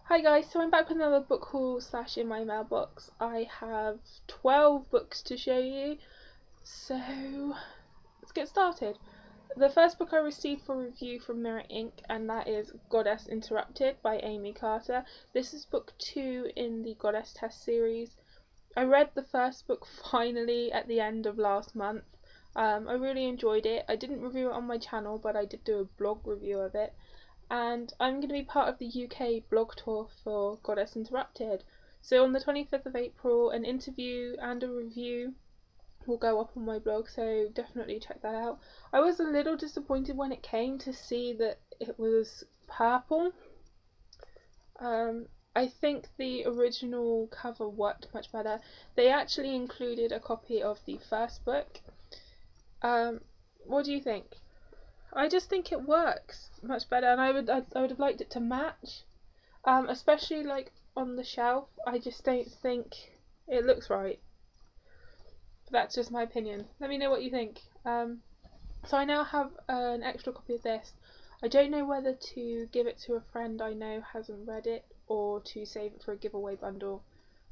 Hi guys, so I'm back with another book haul slash in my mailbox. I have 12 books to show you, so let's get started. The first book I received for review from Mirror Inc, and that is Goddess Interrupted by Amy Carter. This is book 2 in the Goddess Test series. I read the first book finally at the end of last month. I really enjoyed it. I didn't review it on my channel, but I did do a blog review of it. And I'm going to be part of the UK blog tour for Goddess Interrupted. So on the 25th of April, an interview and a review will go up on my blog, so definitely check that out. I was a little disappointed when it came to see that it was purple. I think the original cover worked much better. They actually included a copy of the first book. What do you think? I just think it works much better, and I would have liked it to match, especially like on the shelf. I just don't think it looks right. But that's just my opinion. Let me know what you think. So I now have an extra copy of this. I don't know whether to give it to a friend I know hasn't read it or to save it for a giveaway bundle.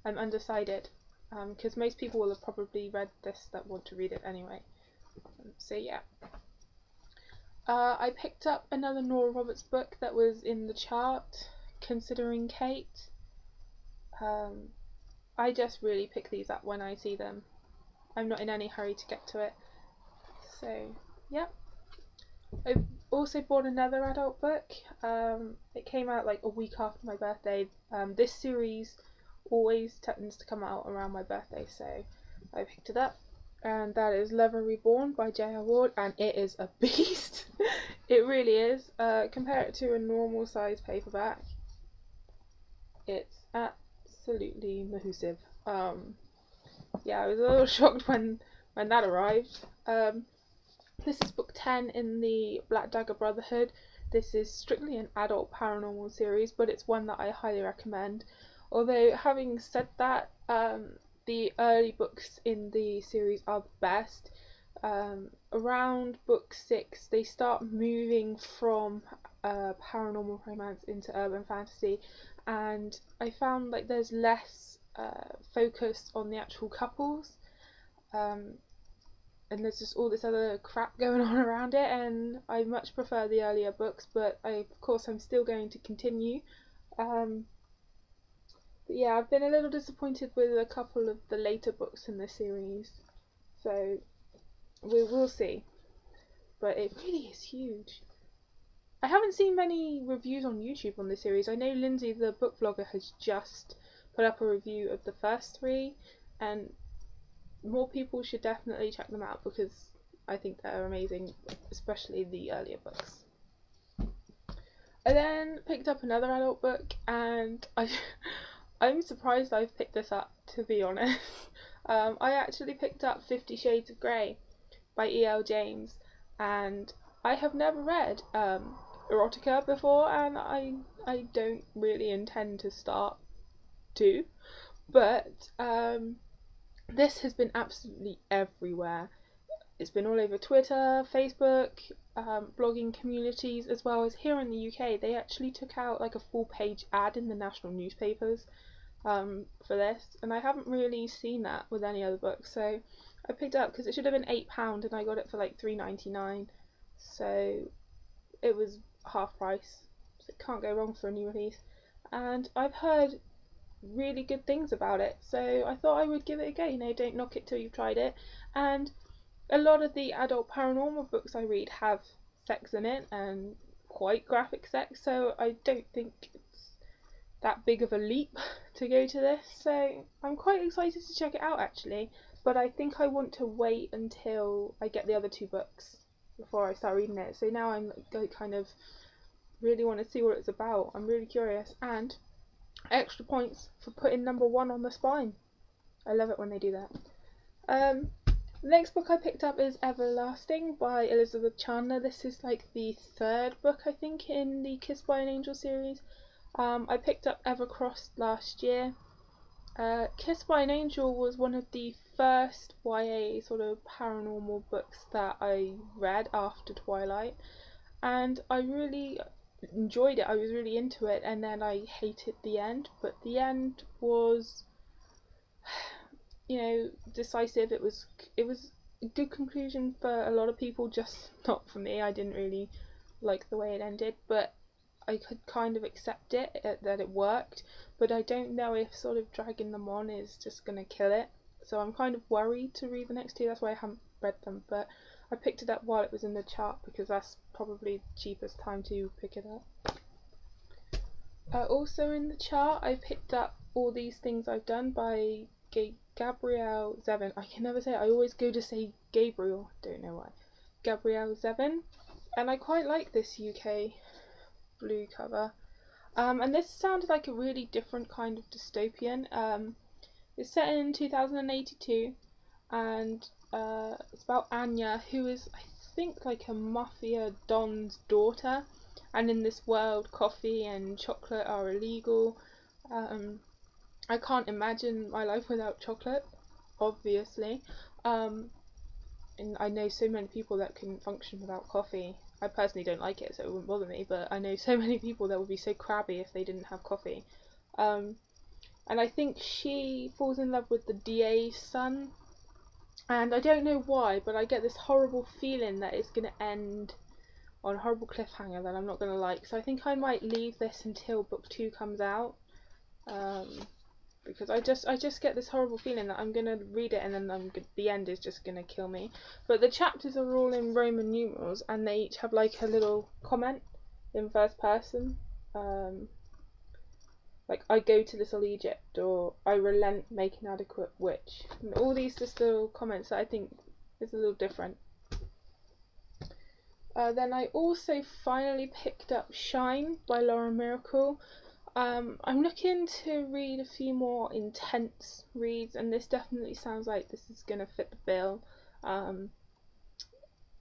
I'm undecided, because most people will have probably read this that want to read it anyway. So yeah. I picked up another Nora Roberts book that was in the chart, Considering Kate. I just really pick these up when I see them. I'm not in any hurry to get to it. So, yeah. I also bought another adult book. It came out like a week after my birthday. This series always tends to come out around my birthday, so I picked it up. And that is Reborn by J.R. Ward, and it is a beast. It really is. Compare it to a normal size paperback. It's absolutely massive. Yeah, I was a little shocked when that arrived. This is book 10 in the Dagger Brotherhood. This is strictly an adult paranormal series, but it's one that I highly recommend. Although, having said that, the early books in the series are the best. Around book 6 they start moving from paranormal romance into urban fantasy, and I found like there's less focus on the actual couples, and there's just all this other crap going on around it, and I much prefer the earlier books, but of course I'm still going to continue. But yeah, I've been a little disappointed with a couple of the later books in the series, so we will see. But it really is huge. I haven't seen many reviews on YouTube on this series. I know Lindsay, the book vlogger, has just put up a review of the first 3, and more people should definitely check them out because I think they're amazing, especially the earlier books. I then picked up another adult book, and I'm surprised I've picked this up, to be honest. I actually picked up 50 Shades of Grey by E.L. James, and I have never read erotica before, and I don't really intend to start to, but this has been absolutely everywhere. It's been all over Twitter, Facebook, blogging communities, as well as here in the UK. They actually took out like a full-page ad in the national newspapers for this, and I haven't really seen that with any other book, so I picked it up because it should have been £8 and I got it for like £3.99, so it was half price, so it can't go wrong for a new release. And I've heard really good things about it, so I thought I would give it a go. You know, don't knock it till you've tried it. And a lot of the adult paranormal books I read have sex in it, and quite graphic sex, so I don't think it's that big of a leap to go to this, so I'm quite excited to check it out actually, but I think I want to wait until I get the other 2 books before I start reading it. So now I'm like, kind of really want to see what it's about. I'm really curious, and extra points for putting number 1 on the spine. I love it when they do that. The next book I picked up is Everlasting by Elizabeth Chandler. This is like the 3rd book I think in the Kissed by an Angel series. I picked up Evercrossed last year. Kissed by an Angel was one of the first YA sort of paranormal books that I read after Twilight, and I really enjoyed it. I was really into it, and then I hated the end. But the end was, you know, decisive. It was a good conclusion for a lot of people, just not for me. I didn't really like the way it ended, but I could kind of accept it, that it worked. But I don't know if sort of dragging them on is just gonna kill it. So I'm kind of worried to read the next two. That's why I haven't read them. But I picked it up while it was in the chart because that's probably the cheapest time to pick it up. Also in the chart, I picked up All These Things I've Done by Gabrielle Zevin. I can never say it. I always go to say Gabriel. Don't know why. Gabrielle Zevin. And I quite like this UK blue cover. And this sounded like a really different kind of dystopian. It's set in 2082, and it's about Anya, who is, I think, like a mafia don's daughter. And in this world, coffee and chocolate are illegal. I can't imagine my life without chocolate, obviously. And I know so many people that can function without coffee. I personally don't like it, so it wouldn't bother me, but I know so many people that would be so crabby if they didn't have coffee. And I think she falls in love with the DA's son, and I don't know why, but I get this horrible feeling that it's going to end on a horrible cliffhanger that I'm not going to like. So I think I might leave this until book 2 comes out, because I just get this horrible feeling that I'm going to read it and then the end is just going to kill me. But the chapters are all in Roman numerals, and they each have like a little comment in first person. Like, I go to little Egypt, or I relent, make an adequate witch. And all these just little comments that I think is a little different. Then I also finally picked up Shine by Laura Miracle. I'm looking to read a few more intense reads, and this definitely sounds like this is going to fit the bill.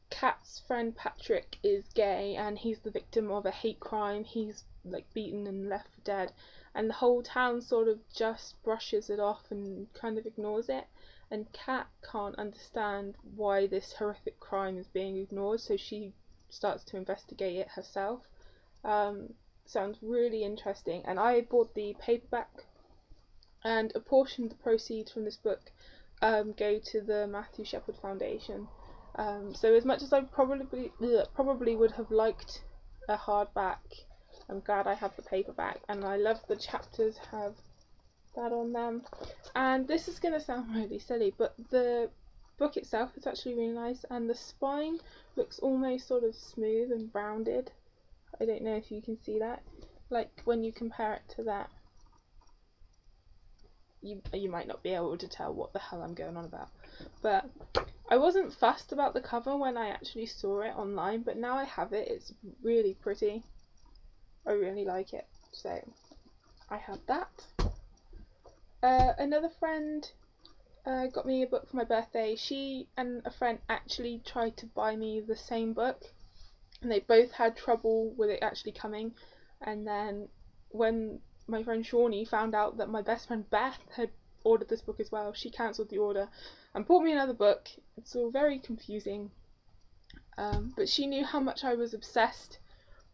Kat's friend Patrick is gay, and he's the victim of a hate crime. He's like beaten and left for dead, and the whole town sort of just brushes it off and kind of ignores it. And Kat can't understand why this horrific crime is being ignored, so she starts to investigate it herself. Sounds really interesting, and I bought the paperback, and a portion of the proceeds from this book go to the Matthew Shepard Foundation. So as much as I probably would have liked a hardback, I'm glad I have the paperback, and I love the chapters have that on them. And this is going to sound really silly, but the book itself is actually really nice, and the spine looks almost sort of smooth and rounded. I don't know if you can see that, like when you compare it to that. You might not be able to tell what the hell I'm going on about, but I wasn't fussed about the cover when I actually saw it online, but now I have it. It's really pretty. I really like it, so I have that. Another friend got me a book for my birthday. She and a friend actually tried to buy me the same book, and they both had trouble with it actually coming. And then when my friend Shawnee found out that my best friend Beth had ordered this book as well, she cancelled the order and bought me another book. It's all very confusing, but she knew how much I was obsessed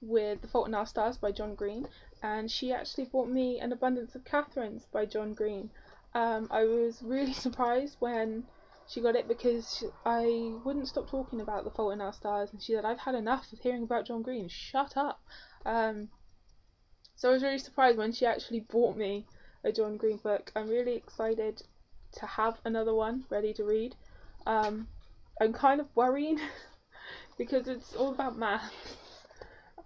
with The Fault in Our Stars by John Green, and she actually bought me An Abundance of Catherines by John Green. I was really surprised when she got it, because I wouldn't stop talking about The Fault in Our Stars, and she said, "I've had enough of hearing about John Green, shut up." So I was really surprised when she actually bought me a John Green book. I'm really excited to have another one ready to read. I'm kind of worried because it's all about maths.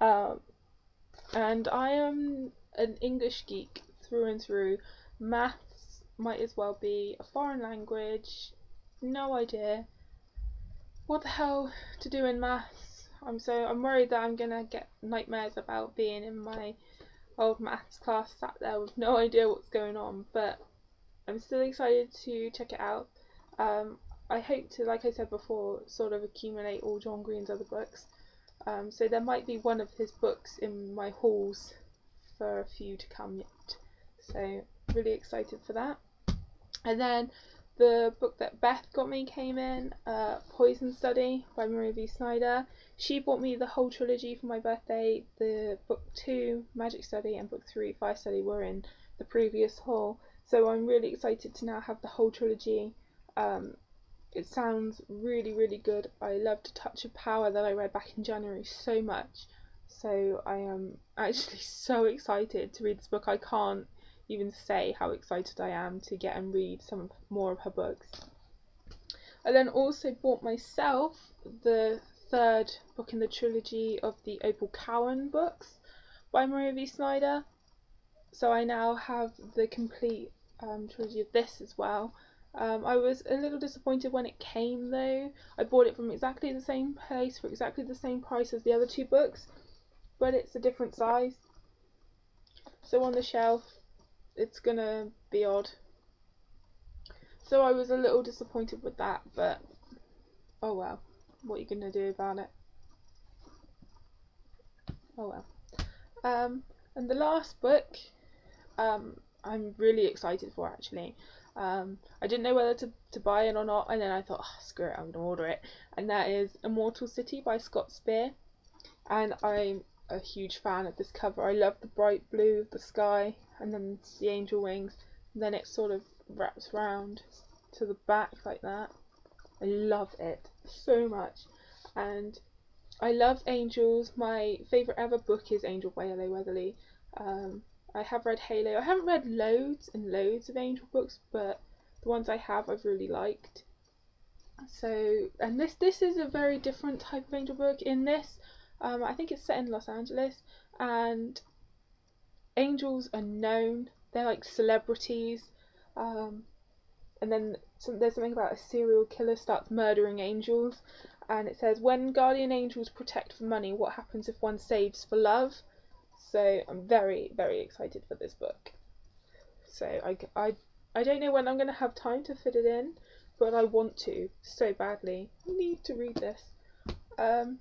And I am an English geek through and through. Maths might as well be a foreign language. No idea what the hell to do in maths. I'm worried that I'm gonna get nightmares about being in my old maths class sat there with no idea what's going on, but I'm still excited to check it out. I hope to, like I said before, sort of accumulate all John Green's other books. So there might be one of his books in my hauls for a few to come yet. So really excited for that. And then The book that Beth got me came in, Poison Study by Maria V. Snyder. She bought me the whole trilogy for my birthday. The book 2, Magic Study, and book 3, Fire Study, were in the previous haul. So I'm really excited to now have the whole trilogy. It sounds really, really good. I loved Touch of Power that I read back in January so much. So I am actually so excited to read this book. I can't even say how excited I am to get and read some more of her books. I then also bought myself the 3rd book in the trilogy of the Opal Cowan books by Maria V. Snyder. So I now have the complete trilogy of this as well. I was a little disappointed when it came though. I bought it from exactly the same place for exactly the same price as the other 2 books, but it's a different size. So on the shelf it's gonna be odd. So I was a little disappointed with that, but oh well, what are you gonna do about it? Oh well. And the last book I'm really excited for actually. I didn't know whether to buy it or not, and then I thought, oh, screw it, I'm gonna order it. And that is Immortal City by Scott Speer. And I'm a huge fan of this cover. I love the bright blue of the sky, and then the angel wings, and then it sort of wraps round to the back like that. I love it so much, and I love angels. My favourite ever book is Angel by L.A. Weatherly. I have read Halo. I haven't read loads and loads of angel books, but the ones I have I've really liked. So, and this is a very different type of angel book. In this, I think it's set in Los Angeles, and angels are known. They're like celebrities. And then there's something about a serial killer starts murdering angels, and it says, when guardian angels protect for money, what happens if one saves for love? So I'm very, very excited for this book. So I don't know when I'm going to have time to fit it in, but I want to so badly. I need to read this. And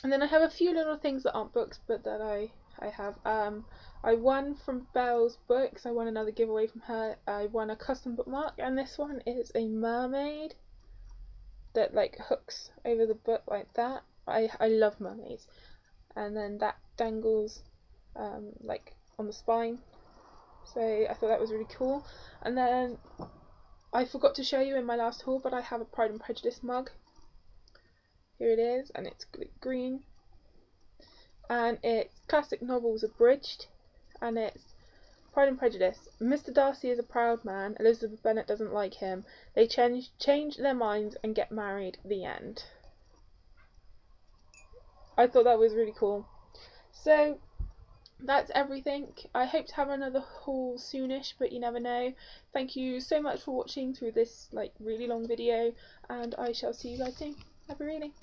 then I have a few little things that aren't books, but that I have. I won from Belle's books. I won another giveaway from her. I won a custom bookmark, and this one is a mermaid that like hooks over the book like that. I love mermaids. And then that dangles like on the spine. So I thought that was really cool. And then I forgot to show you in my last haul, but I have a Pride and Prejudice mug. Here it is, and it's green. And it's classic novels abridged, and it's Pride and Prejudice. Mr. Darcy is a proud man. Elizabeth Bennet doesn't like him. They change their minds and get married. The end. I thought that was really cool. So that's everything. I hope to have another haul soonish, but you never know. Thank you so much for watching through this like really long video, and I shall see you guys soon. Happy reading.